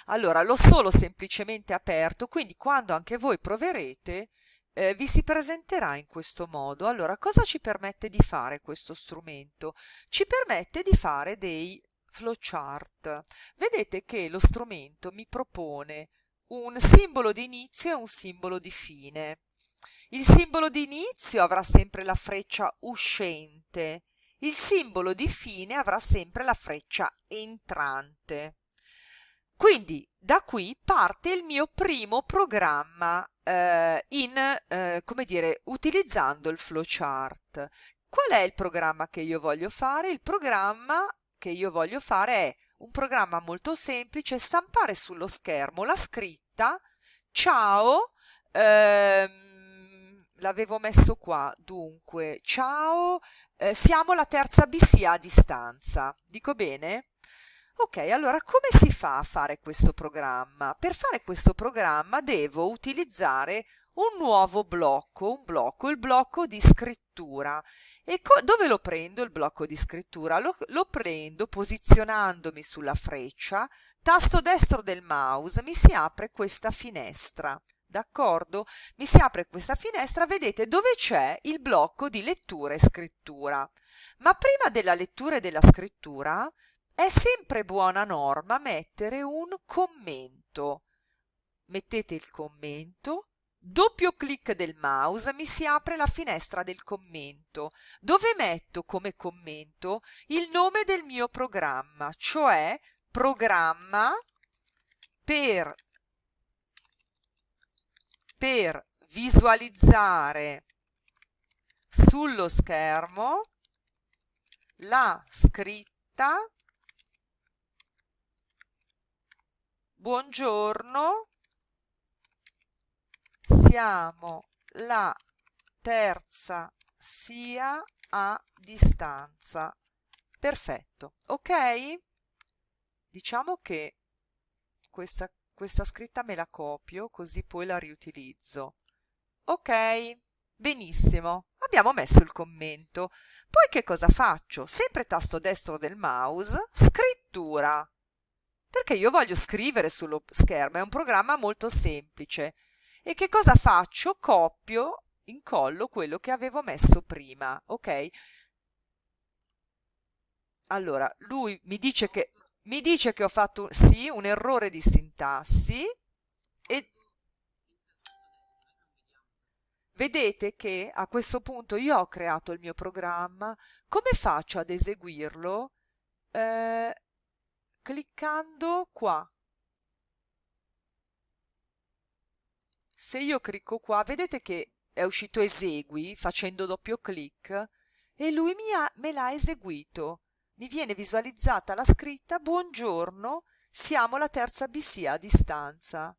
Allora, l'ho solo semplicemente aperto, quindi quando anche voi proverete, vi si presenterà in questo modo. Allora, cosa ci permette di fare questo strumento? Ci permette di fare dei flowchart. Vedete che lo strumento mi propone un simbolo di inizio e un simbolo di fine. Il simbolo di inizio avrà sempre la freccia uscente, il simbolo di fine avrà sempre la freccia entrante. Quindi da qui parte il mio primo programma come dire, utilizzando il flowchart. Qual è il programma che io voglio fare? Il programma che io voglio fare è un programma molto semplice: stampare sullo schermo la scritta ciao, l'avevo messo qua, dunque, ciao, siamo la terza BC a distanza. Dico bene? Ok, allora come si fa a fare questo programma? Per fare questo programma devo utilizzare un nuovo blocco, il blocco di scrittura. E dove lo prendo il blocco di scrittura? Lo prendo posizionandomi sulla freccia, tasto destro del mouse, mi si apre questa finestra. D'accordo? Mi si apre questa finestra, vedete dove c'è il blocco di lettura e scrittura. Ma prima della lettura e della scrittura è sempre buona norma mettere un commento. Mettete il commento, doppio clic del mouse, mi si apre la finestra del commento, dove metto come commento il nome del mio programma, cioè programma per, per visualizzare sullo schermo la scritta buongiorno, siamo la terza sia a distanza. Perfetto, ok? Diciamo che questa scritta me la copio, così poi la riutilizzo. Ok, benissimo. Abbiamo messo il commento. Poi che cosa faccio? Sempre tasto destro del mouse, scrittura. Perché io voglio scrivere sullo schermo, è un programma molto semplice. E che cosa faccio? Copio, incollo quello che avevo messo prima, ok? Allora, lui mi dice che ho fatto, sì, un errore di sintassi e vedete che a questo punto io ho creato il mio programma. Come faccio ad eseguirlo? Eh, cliccando qua. Se io clicco qua, vedete che è uscito esegui facendo doppio clic e lui me l'ha eseguito. Mi viene visualizzata la scritta buongiorno, siamo la terza BC a distanza.